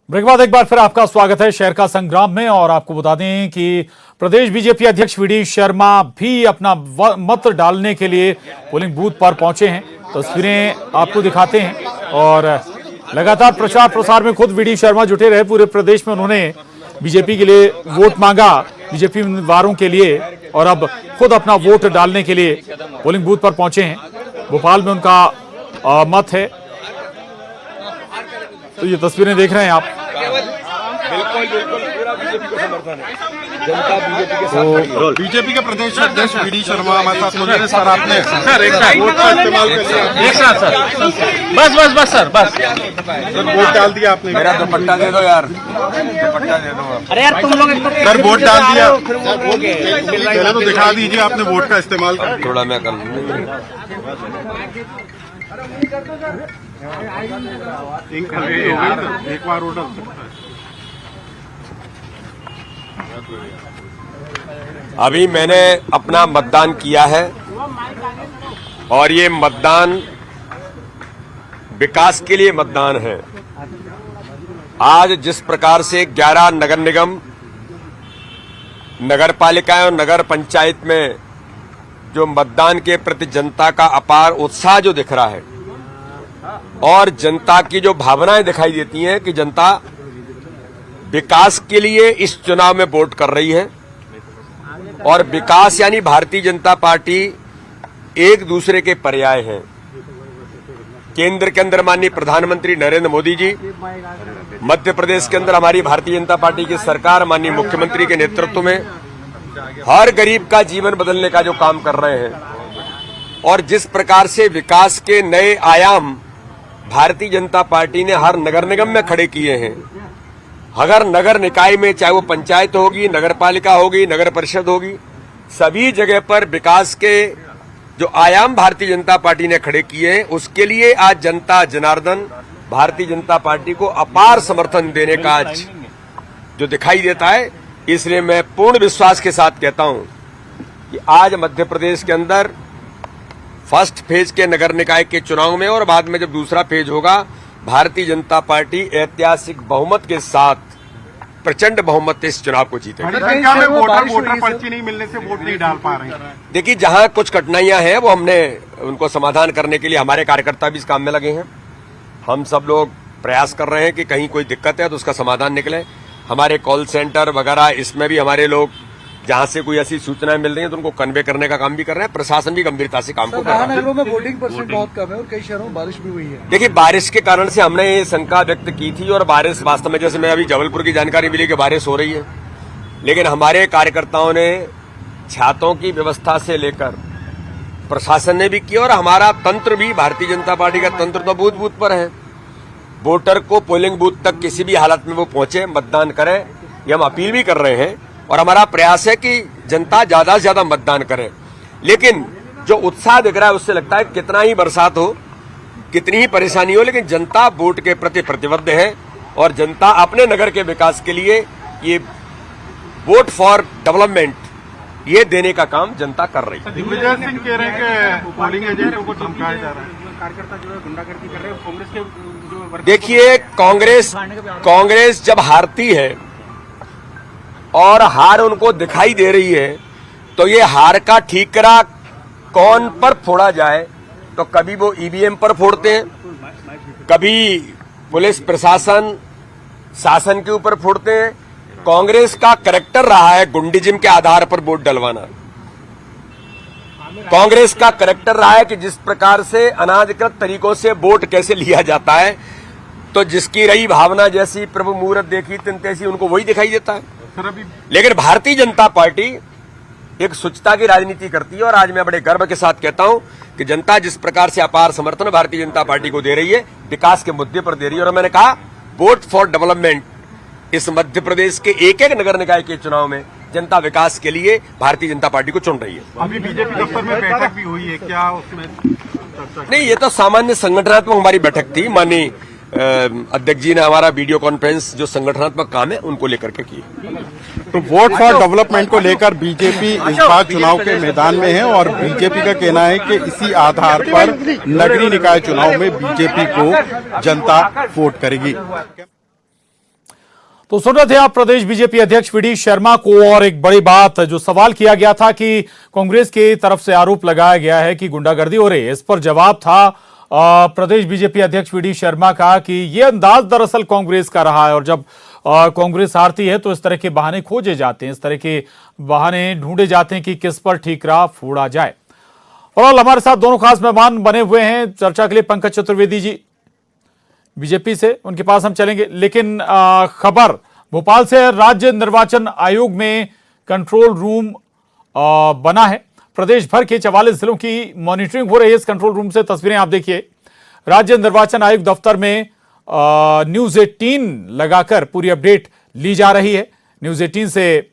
Break बाद एक बार फिर आपका स्वागत है शहर का संग्राम में। और आपको बता दें कि प्रदेश बीजेपी अध्यक्ष वीडी शर्मा भी अपना मत डालने के लिए पोलिंग बूथ पर पहुंचे हैं। तस्वीरें आपको दिखाते हैं। और लगातार प्रचार प्रसार में खुद वीडी शर्मा जुटे रहे। पूरे प्रदेश में उन्होंने बीजेपी के लिए वोट मांगा, बीजेपी उम्मीदवारों के लिए, और अब खुद अपना वोट डालने के लिए पोलिंग बूथ पर पहुंचे हैं। भोपाल में उनका मत है। तो ये तस्वीरें देख रहे हैं आप। बिल्कुल पूरा बीजेपी को समर्थन है। जनता बीजेपी के साथ खड़ी है। बीजेपी के प्रदेश अध्यक्ष वीडी शर्मा हमारे साथ मौजूद है। सर आपने सर एक साथ वोट का इस्तेमाल कर लिया। एक साथ सर बस सर वोट डाल दिया आपने। मेरा दुपट्टा दे दो यार, दुपट्टा दे दो। अरे यार तुम लोग सर वोट डाल दिया, पहले तो दिखा दीजिए आपने वोट का इस्तेमाल कर। थोड़ा मैं कर लूँ। एक बार वोट डाल सकता है। अभी मैंने अपना मतदान किया है और ये मतदान विकास के लिए मतदान है। आज जिस प्रकार से 11 नगर निगम, नगर पालिकाएं और नगर पंचायत में जो मतदान के प्रति जनता का अपार उत्साह जो दिख रहा है और जनता की जो भावनाएं दिखाई देती हैं कि जनता विकास के लिए इस चुनाव में वोट कर रही है। और विकास यानी भारतीय जनता पार्टी एक दूसरे के पर्याय हैं। केंद्र के अंदर माननीय प्रधानमंत्री नरेंद्र मोदी जी, मध्य प्रदेश के अंदर हमारी भारतीय जनता पार्टी की सरकार माननीय मुख्यमंत्री के नेतृत्व में हर गरीब का जीवन बदलने का जो काम कर रहे हैं और जिस प्रकार से विकास के नए आयाम भारतीय जनता पार्टी ने हर नगर निगम में खड़े किए हैं। अगर नगर निकाय में, चाहे वो पंचायत होगी, नगर पालिका होगी, नगर परिषद होगी, सभी जगह पर विकास के जो आयाम भारतीय जनता पार्टी ने खड़े किए हैं, उसके लिए आज जनता जनार्दन भारतीय जनता पार्टी को अपार समर्थन देने का आज जो दिखाई देता है। इसलिए मैं पूर्ण विश्वास के साथ कहता हूं कि आज मध्य प्रदेश के अंदर फर्स्ट फेज के नगर निकाय के चुनाव में और बाद में जब दूसरा फेज होगा, भारतीय जनता पार्टी ऐतिहासिक बहुमत के साथ, प्रचंड बहुमत से इस चुनाव को जीतेगी। वोटर पर्ची नहीं मिलने से वोट नहीं डाल पा रहे हैं। देखिए, जहां कुछ कठिनाइयां हैं वो हमने उनको समाधान करने के लिए हमारे कार्यकर्ता भी इस काम में लगे हैं। हम सब लोग प्रयास कर रहे हैं कि कहीं कोई दिक्कत है तो उसका समाधान निकले। हमारे कॉल सेंटर वगैरह, इसमें भी हमारे लोग जहां से कोई ऐसी सूचनाएं मिल रही हैं तो उनको कन्वे करने का काम भी कर रहे हैं। प्रशासन भी गंभीरता से काम को कर रहा है। नगरों में वोटिंग परसेंट बहुत कम है और कई शहरों में बारिश भी हुई है। देखिए, बारिश के कारण से हमने ये शंका व्यक्त की थी और बारिश वास्तव में, जैसे मैं अभी जबलपुर की जानकारी मिली कि बारिश हो रही है, लेकिन हमारे कार्यकर्ताओं ने छातों की व्यवस्था से लेकर प्रशासन ने भी किया और हमारा तंत्र भी, भारतीय जनता पार्टी का तंत्र तो बूथ बूथ पर है। वोटर को पोलिंग बूथ तक किसी भी हालत में वो पहुंचे, मतदान करें, ये हम अपील भी कर रहे हैं। और हमारा प्रयास है कि जनता ज्यादा से ज्यादा मतदान करे। लेकिन जो उत्साह दिख रहा है उससे लगता है कितना ही बरसात हो, कितनी ही परेशानी हो, लेकिन जनता वोट के प्रति प्रतिबद्ध है और जनता अपने नगर के विकास के लिए ये वोट फॉर डेवलपमेंट ये देने का काम जनता कर रही है। दिग्विजय सिंह कह रहे हैं कि पोलिंग एजेंटों को धमकाया जा रहा है। कार्यकर्ता जो है गुंडागर्दी कर रहे हैं। कांग्रेस के जो देखिए, कांग्रेस जब हारती है और हार उनको दिखाई दे रही है तो ये हार का ठीकरा कौन पर फोड़ा जाए, तो कभी वो ईवीएम पर फोड़ते हैं, कभी पुलिस प्रशासन शासन के ऊपर फोड़ते हैं। कांग्रेस का करैक्टर रहा है गुंडिज्म के आधार पर वोट डलवाना। कांग्रेस का करैक्टर रहा है कि जिस प्रकार से अनाधिकृत तरीकों से वोट कैसे लिया जाता है, तो जिसकी रही भावना जैसी प्रभु मुहूर्त देखी तिन तैसी, उनको वही दिखाई देता है। लेकिन भारतीय जनता पार्टी एक शुचिता की राजनीति करती है और आज मैं बड़े गर्व के साथ कहता हूं कि जनता जिस प्रकार से अपार समर्थन भारतीय जनता पार्टी को दे रही है, विकास के मुद्दे पर दे रही है। और मैंने कहा, वोट फॉर डेवलपमेंट, इस मध्य प्रदेश के एक एक नगर निकाय के चुनाव में जनता विकास के लिए भारतीय जनता पार्टी को चुन रही है। अभी बीजेपी दफ्तर में बैठक भी हुई है, क्या उसमें नहीं, ये तो सामान्य संगठनात्मक हमारी बैठक थी। माननीय अध्यक्ष जी ने हमारा वीडियो कॉन्फ्रेंस जो संगठनात्मक काम है उनको लेकर के की। तो वोट फॉर डेवलपमेंट को लेकर बीजेपी इस बार चुनाव के मैदान में है और बीजेपी का कहना है कि इसी आधार पर नगरीय निकाय चुनाव में बीजेपी को जनता वोट करेगी। तो सुन रहे थे आप प्रदेश बीजेपी अध्यक्ष वीडी शर्मा को। और एक बड़ी बात जो सवाल किया गया था कि कांग्रेस की तरफ से आरोप लगाया गया है कि गुंडागर्दी हो रही है, इस पर जवाब था प्रदेश बीजेपी अध्यक्ष वीडी शर्मा का कि यह अंदाज दरअसल कांग्रेस का रहा है और जब कांग्रेस हारती है तो इस तरह के बहाने खोजे जाते हैं, इस तरह के बहाने ढूंढे जाते हैं कि किस पर ठीकरा फोड़ा जाए। और हमारे साथ दोनों खास मेहमान बने हुए हैं चर्चा के लिए। पंकज चतुर्वेदी जी बीजेपी से, उनके पास हम चलेंगे, लेकिन खबर भोपाल से, राज्य निर्वाचन आयोग में कंट्रोल रूम बना है। प्रदेश भर के 44 जिलों की मॉनिटरिंग हो रही है इस कंट्रोल रूम से। तस्वीरें आप देखिए, राज्य निर्वाचन आयोग दफ्तर में न्यूज 18 लगाकर पूरी अपडेट ली जा रही है। न्यूज 18 से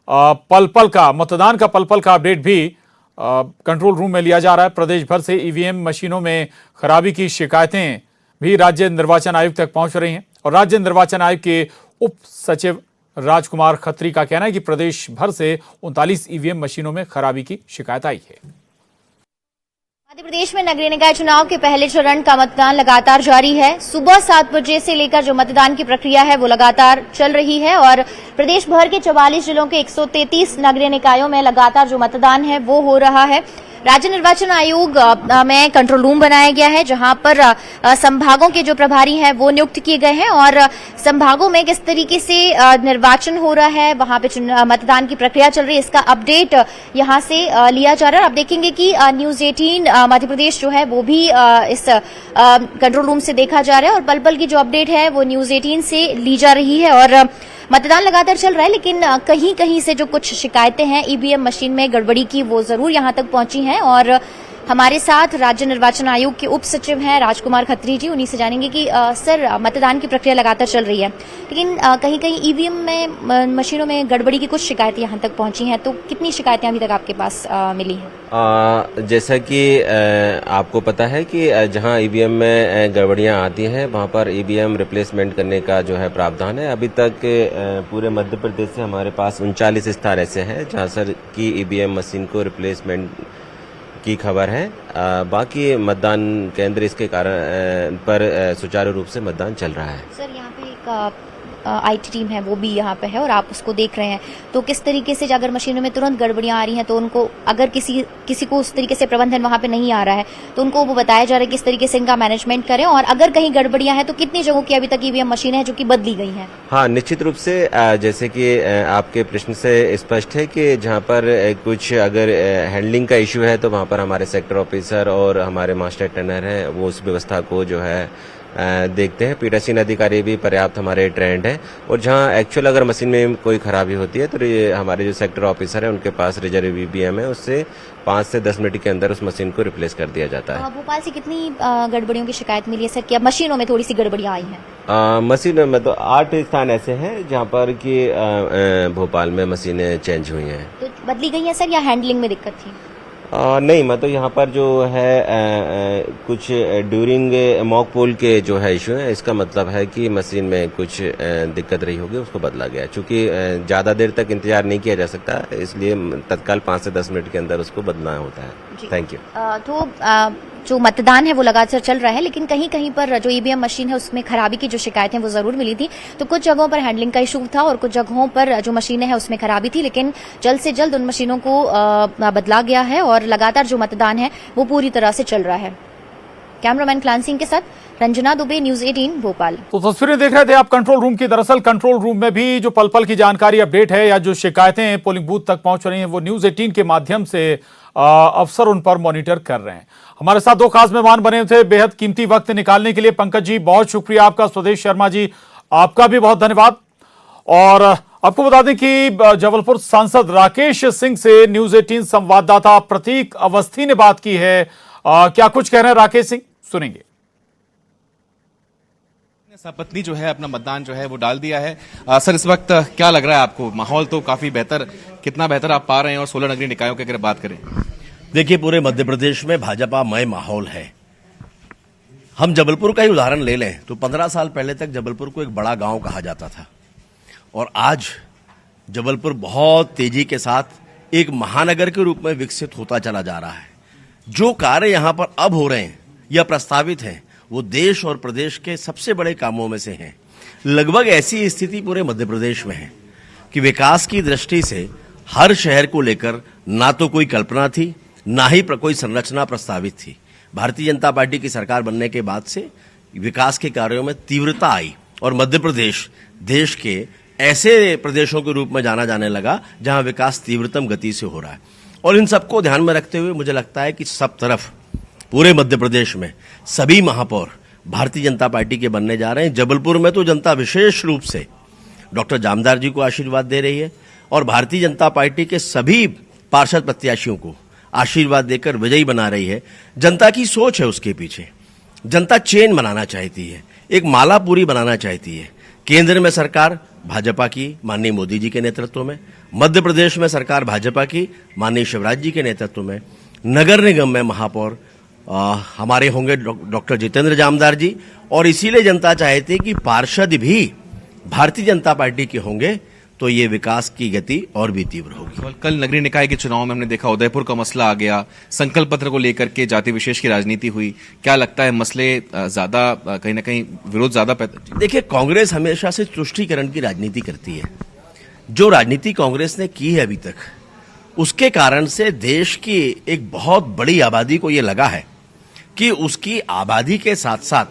पल पल का मतदान का पल का अपडेट भी कंट्रोल रूम में लिया जा रहा है। प्रदेश भर से ईवीएम मशीनों में खराबी की शिकायतें भी राज्य निर्वाचन आयोग तक पहुंच रही हैं और राज्य निर्वाचन आयोग के उप सचिव राजकुमार खत्री का कहना है कि प्रदेश भर से 39 ईवीएम मशीनों में खराबी की शिकायत आई है। मध्य प्रदेश में नगरीय निकाय चुनाव के पहले चरण का मतदान लगातार जारी है। सुबह 7 बजे से लेकर जो मतदान की प्रक्रिया है वो लगातार चल रही है और प्रदेश भर के 44 जिलों के 133 नगरीय निकायों में लगातार जो मतदान है वो हो रहा है। राज्य निर्वाचन आयोग में कंट्रोल रूम बनाया गया है जहां पर संभागों के जो प्रभारी हैं वो नियुक्त किए गए हैं और संभागों में किस तरीके से निर्वाचन हो रहा है, वहां पे मतदान की प्रक्रिया चल रही है, इसका अपडेट यहां से लिया जा रहा है। आप देखेंगे कि न्यूज 18 मध्य प्रदेश जो है वो भी इस कंट्रोल रूम से देखा जा रहा है और पल पल की जो अपडेट है वो न्यूज 18 से ली जा रही है और मतदान लगातार चल रहा है। लेकिन कहीं कहीं से जो कुछ शिकायतें हैं ईवीएम मशीन में गड़बड़ी की वो जरूर यहां तक पहुंची हैं और हमारे साथ राज्य निर्वाचन आयोग के उप सचिव हैं राजकुमार खत्री जी, उन्हीं से जानेंगे कि सर मतदान की प्रक्रिया लगातार चल रही है लेकिन कहीं कहीं ईवीएम में मशीनों में गड़बड़ी की कुछ शिकायतें यहां तक पहुंची हैं, तो कितनी शिकायतें अभी तक आपके पास मिली हैं? जैसा कि आपको पता है कि जहां ईवीएम में गड़बड़ियां आती हैं वहां पर ईवीएम रिप्लेसमेंट करने का जो है प्रावधान है। अभी तक पूरे मध्य प्रदेश से हमारे पास 39 स्थान ऐसे हैं जहां सर की ईवीएम मशीन को रिप्लेसमेंट की खबर है। बाकी मतदान केंद्र इसके कारण पर सुचारू रूप से मतदान चल रहा है। सर यहाँ पे एक आईटी टीम है वो भी यहाँ पे है और आप उसको देख रहे हैं, तो किस तरीके से अगर मशीनों में तुरंत गड़बड़ियां आ रही हैं तो उनको अगर किसी को उस तरीके से प्रबंधन वहां पे नहीं आ रहा है तो उनको वो बताया जा रहा है किस तरीके से इनका मैनेजमेंट करें और अगर कहीं गड़बड़ियां हैं तो कितनी जगहों की अभी तक ईवीएम मशीनें हैं जो कि बदली गई हैं? हाँ, निश्चित रूप से जैसे कि आपके प्रश्न से स्पष्ट है कि जहाँ पर कुछ अगर हैंडलिंग का इश्यू है तो वहाँ पर हमारे सेक्टर ऑफिसर और हमारे मास्टर ट्रेनर हैं वो उस व्यवस्था को जो है देखते हैं। पीठासीन अधिकारी भी पर्याप्त हमारे ट्रेंड है और जहां एक्चुअल अगर मशीन में कोई खराबी होती है तो हमारे जो सेक्टर ऑफिसर है उनके पास रिजर्व ईवीएम है, उससे 5 से 10 मिनट के अंदर उस मशीन को रिप्लेस कर दिया जाता है। भोपाल से कितनी गड़बड़ियों की शिकायत मिली है सर? क्या मशीनों में थोड़ी सी गड़बड़ियां आई हैं? मशीनों में तो 8 स्थान ऐसे हैं जहाँ पर कि भोपाल में मशीनें चेंज हुई हैं। तो बदली गई है सर या हैंडलिंग में दिक्कत थी? नहीं, मतलब यहाँ पर जो है कुछ ड्यूरिंग मॉक पोल के जो है इशू है, इसका मतलब है कि मशीन में कुछ दिक्कत रही होगी, उसको बदला गया। चूंकि ज्यादा देर तक इंतजार नहीं किया जा सकता, इसलिए तत्काल 5 से 10 मिनट के अंदर उसको बदलना होता है। Thank you. तो जो मतदान है वो लगातार चल रहा है लेकिन कहीं कहीं पर जो ईवीएम मशीन है उसमें खराबी की जो शिकायतें वो जरूर मिली थी, तो कुछ जगहों पर हैंडलिंग का इशू था और कुछ जगहों पर जो मशीनें हैं उसमें खराबी थी, लेकिन जल्द से जल्द उन मशीनों को बदला गया है और लगातार जो मतदान है वो पूरी तरह से चल रहा है। कैमरामैन क्लान सिंह के साथ रंजना दुबे, न्यूज 18 भोपाल। तो तस्वीरें देख रहे थे आप कंट्रोल रूम की। दरअसल कंट्रोल रूम में भी जो पल पल की जानकारी अपडेट है या जो शिकायतें पोलिंग बूथ तक पहुंच रही हैं वो न्यूज 18 के माध्यम से अफसर उन पर मॉनिटर कर रहे हैं। हमारे साथ 2 खास मेहमान बने थे बेहद कीमती वक्त निकालने के लिए। पंकज जी बहुत शुक्रिया आपका, स्वदेश शर्मा जी आपका भी बहुत धन्यवाद। और आपको बता दें कि जबलपुर सांसद राकेश सिंह से न्यूज 18 संवाददाता प्रतीक अवस्थी ने बात की है। क्या कुछ कह रहे हैं राकेश सिंह, सुनेंगे। सपत्नी जो है अपना मतदान जो है वो डाल दिया है। सर इस वक्त क्या लग रहा है आपको? माहौल तो काफी बेहतर, कितना बेहतर आप पा रहे हैं? और 16 नगरीय निकायों की अगर बात करें, देखिए पूरे मध्य प्रदेश में भाजपामय माहौल है। हम जबलपुर का ही उदाहरण ले लें तो 15 साल पहले तक जबलपुर को एक बड़ा गांव कहा जाता था और आज जबलपुर बहुत तेजी के साथ एक महानगर के रूप में विकसित होता चला जा रहा है। जो कार्य यहां पर अब हो रहे हैं या प्रस्तावित हैं वो देश और प्रदेश के सबसे बड़े कामों में से हैं। लगभग ऐसी स्थिति पूरे मध्य प्रदेश में है कि विकास की दृष्टि से हर शहर को लेकर ना तो कोई कल्पना थी, ना ही कोई संरचना प्रस्तावित थी। भारतीय जनता पार्टी की सरकार बनने के बाद से विकास के कार्यों में तीव्रता आई और मध्य प्रदेश देश के ऐसे प्रदेशों के रूप में जाना जाने लगा जहां विकास तीव्रतम गति से हो रहा है। और इन सबको ध्यान में रखते हुए मुझे लगता है कि सब तरफ पूरे मध्य प्रदेश में सभी महापौर भारतीय जनता पार्टी के बनने जा रहे हैं। जबलपुर में तो जनता विशेष रूप से डॉक्टर जामदार जी को आशीर्वाद दे रही है और भारतीय जनता पार्टी के सभी पार्षद प्रत्याशियों को आशीर्वाद देकर विजयी बना रही है। जनता की सोच है उसके पीछे। जनता चेन बनाना चाहती है, एक माला पूरी बनाना चाहती है। केंद्र में सरकार भाजपा की माननीय मोदी जी के नेतृत्व में, मध्य प्रदेश में सरकार भाजपा की माननीय शिवराज जी के नेतृत्व में, नगर निगम में महापौर हमारे होंगे डॉक्टर जितेंद्र जामदार जी और इसीलिए जनता चाहती है कि पार्षद भी भारतीय जनता पार्टी के होंगे तो ये विकास की गति और भी तीव्र होगी। कल नगरीय निकाय के चुनाव में हमने देखा उदयपुर का मसला आ गया, संकल्प पत्र को लेकर के जाति विशेष की राजनीति हुई। क्या लगता है मसले ज्यादा कहीं ना कहीं विरोध ज्यादा देखिए, कांग्रेस हमेशा से तुष्टीकरण की राजनीति करती है। जो राजनीति कांग्रेस ने की है अभी तक, उसके कारण से देश की एक बहुत बड़ी आबादी को यह लगा है कि उसकी आबादी के साथ साथ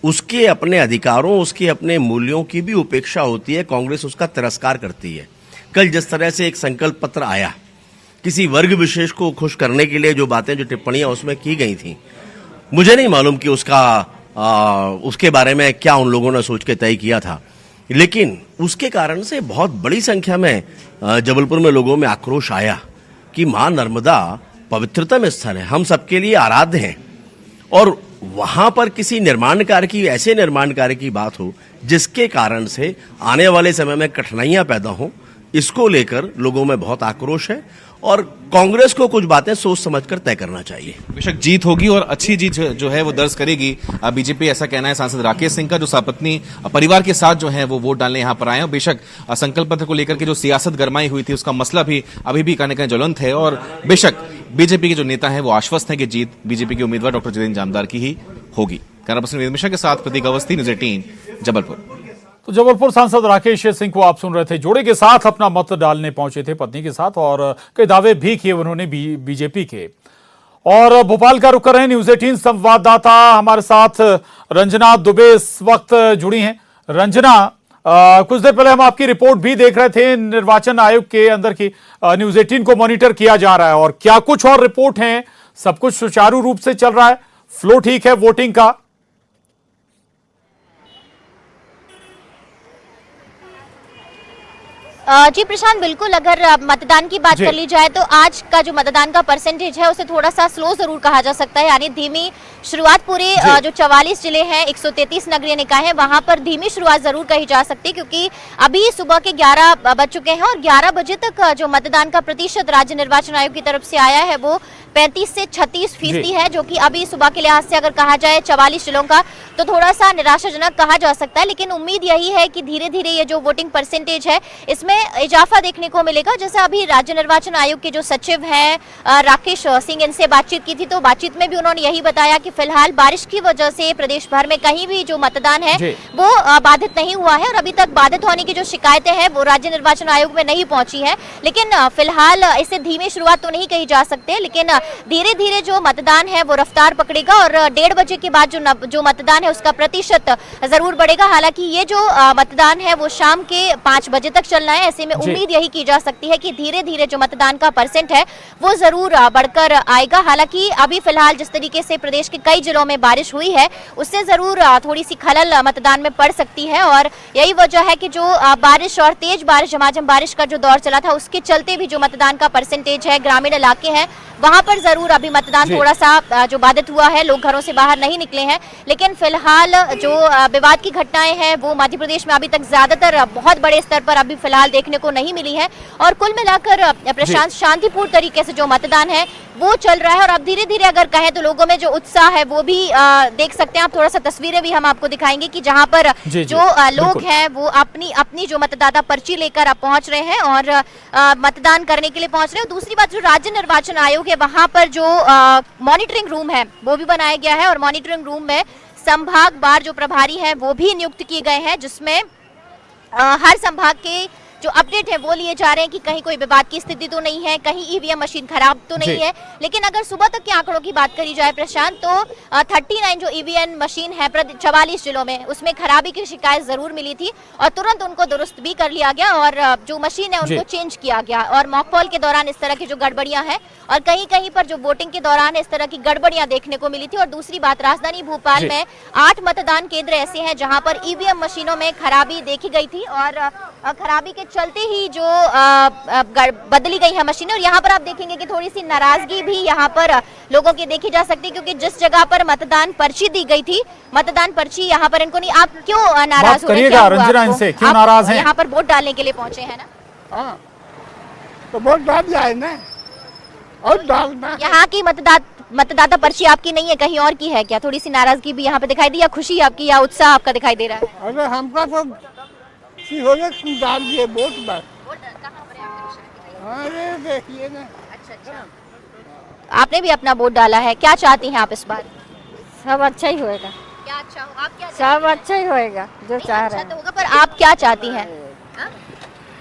उसके अपने अधिकारों, उसके अपने मूल्यों की भी उपेक्षा होती है। कांग्रेस उसका तिरस्कार करती है। कल जिस तरह से एक संकल्प पत्र आया, किसी वर्ग विशेष को खुश करने के लिए जो बातें, जो टिप्पणियां उसमें की गई थी, मुझे नहीं मालूम कि उसके बारे में क्या उन लोगों ने सोच के तय किया था, लेकिन उसके कारण से बहुत बड़ी संख्या में जबलपुर में लोगों में आक्रोश आया कि मां नर्मदा पवित्रतम स्थल है, हम सबके लिए आराध्य हैं और वहां पर किसी निर्माण कार्य की, ऐसे निर्माण कार्य की बात हो जिसके कारण से आने वाले समय में कठिनाइयां पैदा हो, इसको लेकर लोगों में बहुत आक्रोश है और कांग्रेस को कुछ बातें सोच समझकर तय करना चाहिए। बेशक जीत होगी और अच्छी जीत जो है वो दर्ज करेगी बीजेपी, ऐसा कहना है सांसद राकेश सिंह का, जो सपत्नी परिवार के साथ जो है वो वोट डालने यहां पर आए हैं। बेशक संकल्प पत्र को लेकर के जो सियासत गरमाई हुई थी उसका मसला भी अभी भी कहीं ना कहीं ज्वलंत है और बेशक बीजेपी के जो नेता है वो आश्वस्त है कि जीत बीजेपी के उम्मीदवार डॉक्टर जितेंद्र जामदार की ही होगी। कैमरा पर्सन वेद मिश्रा के साथ प्रतीक अवस्थी, न्यूज़ 18 जबलपुर। तो जबलपुर सांसद राकेश सिंह को आप सुन रहे थे, जोड़े के साथ अपना मत डालने पहुंचे थे पत्नी के साथ और कई दावे भी किए उन्होंने बीजेपी के। और भोपाल का रुख कर रहे हैं न्यूज़ 18 संवाददाता हमारे साथ रंजना दुबे इस वक्त जुड़ी हैं। रंजना, कुछ देर पहले हम आपकी रिपोर्ट भी देख रहे थे, निर्वाचन आयोग के अंदर की न्यूज़ 18 को मॉनिटर किया जा रहा है और क्या कुछ और रिपोर्ट है? सब कुछ सुचारू रूप से चल रहा है, फ्लो ठीक है वोटिंग का? जी प्रशांत, बिल्कुल। अगर मतदान की बात कर ली जाए तो आज का जो मतदान का परसेंटेज है उसे थोड़ा सा स्लो जरूर कहा जा सकता है, यानी धीमी शुरुआत। पूरे जो 44 जिले हैं, 133 नगरीय निकाय हैं, वहां पर धीमी शुरुआत जरूर कही जा सकती है क्योंकि अभी सुबह के 11 बज चुके हैं और 11 बजे तक जो मतदान का प्रतिशत राज्य निर्वाचन आयोग की तरफ से आया है वो 35 से 36% है, जो कि अभी सुबह के लिहाज से अगर कहा जाए 44 जिलों का तो थोड़ा सा निराशाजनक कहा जा सकता है। लेकिन उम्मीद यही है कि धीरे धीरे ये जो वोटिंग परसेंटेज है इसमें इजाफा देखने को मिलेगा। जैसे अभी राज्य निर्वाचन आयोग के जो सचिव हैं राकेश सिंह, इनसे बातचीत की थी तो बातचीत में भी उन्होंने यही बताया कि फिलहाल बारिश की वजह से प्रदेश भर में कहीं भी जो मतदान है वो बाधित नहीं हुआ है और अभी तक बाधित होने की जो शिकायतें हैं वो राज्य निर्वाचन आयोग में नहीं पहुंची है। लेकिन फिलहाल इसे धीमी शुरुआत तो नहीं कही जा सकती, लेकिन धीरे धीरे जो मतदान है वो रफ्तार पकड़ेगा और 1:30 बजे के बाद जो मतदान है उसका प्रतिशत जरूर बढ़ेगा। हालांकि ये जो मतदान है वो शाम के 5 बजे तक चलना है, ऐसे में उम्मीद यही की जा सकती है कि धीरे धीरे जो मतदान का परसेंट है वो जरूर बढ़कर आएगा। हालांकि अभी फिलहाल जिस तरीके से प्रदेश के कई जिलों में बारिश हुई है उससे जरूर थोड़ी सी खलल मतदान में पड़ सकती है और यही वजह है कि जो बारिश और तेज बारिश, झमाझम बारिश का जो दौर चला था उसके चलते भी जो मतदान का परसेंटेज है, ग्रामीण इलाके हैं वहां पर जरूर अभी मतदान थोड़ा सा जो बाधित हुआ है, लोग घरों से बाहर नहीं निकले हैं। लेकिन फिलहाल जो विवाद की घटनाएं हैं वो मध्य प्रदेश में अभी तक ज्यादातर बहुत बड़े स्तर पर अभी फिलहाल देखने को नहीं मिली है और कुल मिलाकर प्रशांत शांतिपूर्ण तरीके से जो मतदान है वो चल रहा है और अब धीरे धीरे अगर कहें तो लोगों में जो उत्साह है वो भी देख सकते हैं आप। थोड़ा सा तस्वीरें भी हम आपको दिखाएंगे कि जहां पर जो लोग हैं वो अपनी जो मतदाता पर्ची लेकर अब पहुंच रहे हैं और मतदान करने के लिए पहुंच रहे हैं। दूसरी बात, जो राज्य निर्वाचन आयोग है वहां पर जो मॉनिटरिंग रूम है वो भी बनाया गया है और मॉनिटरिंग रूम में संभाग बार जो प्रभारी हैं वो भी नियुक्त किए गए हैं, जिसमें हर संभाग के जो अपडेट है वो लिए जा रहे हैं कि कहीं कोई विवाद की स्थिति तो नहीं है, कहीं ईवीएम मशीन खराब तो नहीं है। लेकिन अगर सुबह तक के आंकड़ों की बात करी जाए प्रशांत, तो 39 जो ईवीएम मशीन है 44 जिलों में, उसमें खराबी की शिकायत जरूर मिली थी और तुरंत उनको दुरुस्त भी कर लिया गया और जो मशीन है उनको चेंज किया गया। और मॉक पोल के दौरान इस तरह की जो गड़बड़ियां हैं और कहीं कहीं पर जो वोटिंग के दौरान इस तरह की गड़बड़ियां देखने को मिली थी। और दूसरी बात, राजधानी भोपाल में 8 मतदान केंद्र ऐसे हैं जहां पर ईवीएम मशीनों में खराबी देखी गई थी और खराबी के चलते ही जो बदली गई है मशीनें। और यहाँ पर आप देखेंगे कि थोड़ी सी नाराजगी भी यहाँ पर लोगों की देखी जा सकती है, क्योंकि जिस जगह पर मतदान पर्ची दी गई थी, मतदान पर्ची यहाँ पर इनको नहीं। आप क्यों नाराज हो रहे हैं? रंजना, इनसे क्यों नाराज हैं? यहाँ पर वोट डालने के लिए पहुंचे हैं ना, तो वोट डाल जाए ना, और डालना। यहाँ की मतदाता पर्ची आपकी नहीं है, कहीं और की है क्या? थोड़ी सी नाराजगी भी यहाँ पे दिखाई दी, या खुशी आपकी, या उत्साह आपका दिखाई दे रहा है? अरे हमका तो डाल दिए वोट बस। अरे देखिए ना। अच्छा, आपने भी अपना वोट डाला है, क्या चाहती हैं आप इस बार? सब अच्छा ही होएगा। क्या अच्छा हो? आप क्या? सब अच्छा ही होएगा जो चाह रहे हैं। तो होगा, पर आप क्या चाहती हैं?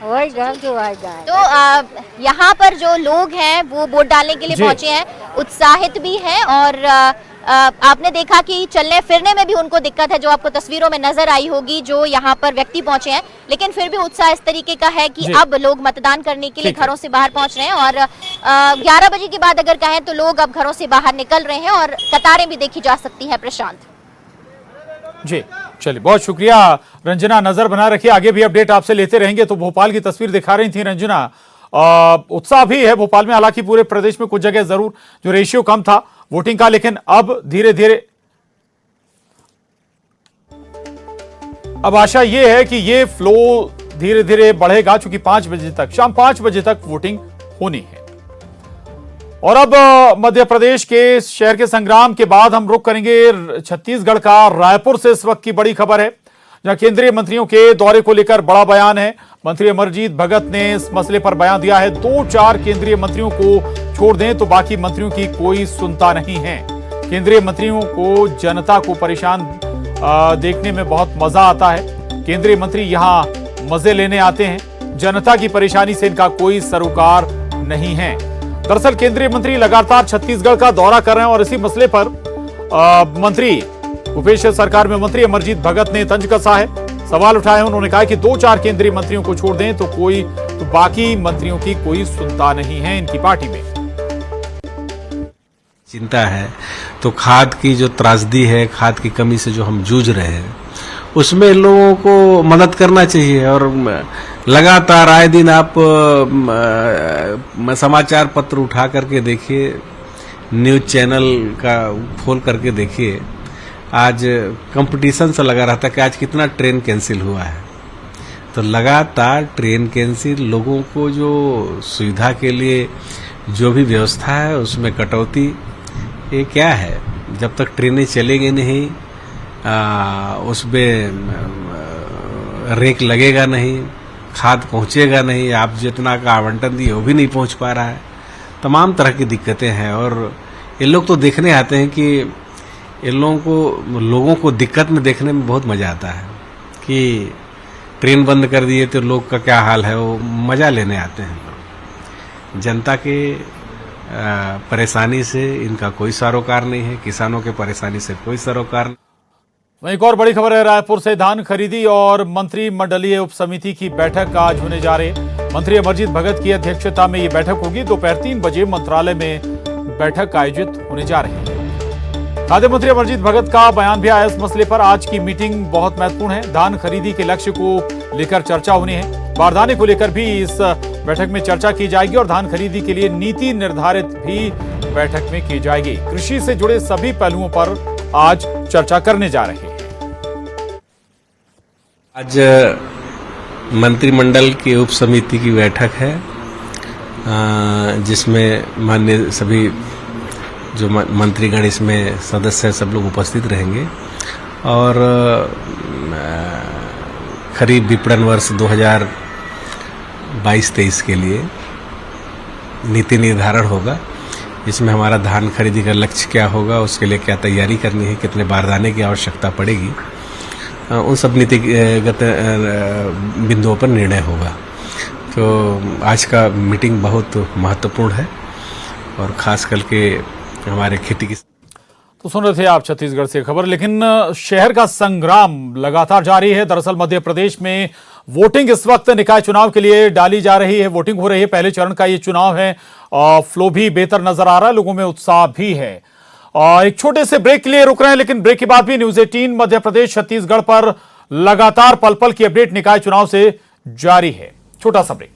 होएगा जो आएगा। तो यहाँ पर जो लोग हैं वो वोट डालने के लिए पहुंचे हैं, उत्साहित भी हैं और आपने देखा कि चलने फिरने में भी उनको दिक्कत है, जो आपको तस्वीरों में नजर आई होगी, जो यहाँ पर व्यक्ति पहुंचे हैं। लेकिन फिर भी उत्साह इस तरीके का है कि अब लोग मतदान करने के लिए घरों से बाहर पहुंच रहे हैं और 11 बजे के बाद अगर कहें तो लोग अब घरों से बाहर निकल रहे हैं और कतारें भी देखी जा सकती हैं। प्रशांत जी, चलिए, बहुत शुक्रिया रंजना, नजर बना रखिए, आगे भी अपडेट आपसे लेते रहेंगे। तो भोपाल की तस्वीर दिखा रही थी रंजना। उत्साह भी है भोपाल में, हालांकि पूरे प्रदेश में कुछ जगह जरूर जो रेशियो कम था वोटिंग का, लेकिन अब धीरे धीरे अब आशा ये है कि ये फ्लो धीरे धीरे बढ़ेगा, चूंकि 5 बजे तक, शाम 5 बजे तक वोटिंग होनी है। और अब मध्य प्रदेश के शहर के संग्राम के बाद हम रुख करेंगे छत्तीसगढ़ का रायपुर से। इस वक्त की बड़ी खबर है, जहां केंद्रीय मंत्रियों के दौरे को लेकर बड़ा बयान है। मंत्री अमरजीत भगत ने इस मसले पर बयान दिया है। 2-4 केंद्रीय मंत्रियों को छोड़ दें तो बाकी मंत्रियों की कोई सुनता नहीं है। केंद्रीय मंत्रियों को जनता को परेशान देखने में बहुत मजा आता है। केंद्रीय मंत्री यहां मजे लेने आते हैं, जनता की परेशानी से इनका कोई सरोकार नहीं है। दरअसल केंद्रीय मंत्री लगातार छत्तीसगढ़ का दौरा कर रहे हैं और इसी मसले पर मंत्री भूपेश सरकार में मंत्री अमरजीत भगत ने तंज कसा है, सवाल उठाए। उन्होंने कहा कि 2-4 केंद्रीय मंत्रियों को छोड़ दें तो बाकी मंत्रियों की कोई सुनता नहीं है इनकी पार्टी में। चिंता है तो खाद की जो त्रासदी है, खाद की कमी से जो हम जूझ रहे हैं, उसमें लोगों को मदद करना चाहिए। और लगातार आए दिन आप समाचार पत्र उठा करके देखिए, न्यूज चैनल का खोल करके देखिए, आज कंपटीशन सा लगा रहता है कि आज कितना ट्रेन कैंसिल हुआ है। तो लगातार ट्रेन कैंसिल, लोगों को जो सुविधा के लिए जो भी व्यवस्था है उसमें कटौती, ये क्या है? जब तक ट्रेनें चलेंगी नहीं, उसमें रेक लगेगा नहीं, खाद पहुंचेगा नहीं, आप जितना का आवंटन दिए वो भी नहीं पहुंच पा रहा है। तमाम तरह की दिक्कतें हैं और ये लोग तो देखने आते हैं कि इन लोगों को दिक्कत में देखने में बहुत मजा आता है कि ट्रेन बंद कर दिए तो लोग का क्या हाल है, वो मजा लेने आते हैं लोग। जनता के परेशानी से इनका कोई सरोकार नहीं है, किसानों के परेशानी से कोई सरोकार नहीं। वहीं एक और बड़ी खबर है, रायपुर से धान खरीदी और मंत्रिमंडलीय उप समिति की बैठक आज होने जा रही है। मंत्री अमरजीत भगत की अध्यक्षता में ये बैठक होगी। दोपहर 3 बजे मंत्रालय में बैठक आयोजित होने जा रही है। खाद्य मंत्री अमरजीत भगत का बयान भी आया इस मसले पर। आज की मीटिंग बहुत महत्वपूर्ण है, धान खरीदी के लक्ष्य को लेकर चर्चा होनी है। बारदाने को लेकर भी इस बैठक में चर्चा की जाएगी और धान खरीदी के लिए नीति निर्धारित भी बैठक में की जाएगी। कृषि से जुड़े सभी पहलुओं पर आज चर्चा करने जा रहे हैं। आज मंत्रिमंडल की उप समिति की बैठक है, जिसमें माननीय सभी जो मंत्रीगण इसमें सदस्य सब लोग उपस्थित रहेंगे और खरीफ विपणन वर्ष 2022-23 के लिए नीति निर्धारण होगा। इसमें हमारा धान खरीदी का लक्ष्य क्या होगा, उसके लिए क्या तैयारी करनी है, कितने बारदाने की आवश्यकता पड़ेगी, उन सब नीतिगत बिंदुओं पर निर्णय होगा। तो आज का मीटिंग बहुत महत्वपूर्ण है और खास करके हमारे खेती की। तो सुन रहे थे आप छत्तीसगढ़ से खबर, लेकिन शहर का संग्राम लगातार जारी है। दरअसल मध्य प्रदेश में वोटिंग इस वक्त निकाय चुनाव के लिए डाली जा रही है, वोटिंग हो रही है। पहले चरण का ये चुनाव है और फ्लो भी बेहतर नजर आ रहा है, लोगों में उत्साह भी है। एक छोटे से ब्रेक के लिए रुक रहे हैं, लेकिन ब्रेक के बाद भी न्यूज 18 मध्य प्रदेश छत्तीसगढ़ पर लगातार पल पल की अपडेट निकाय चुनाव से जारी है। छोटा सा ब्रेक।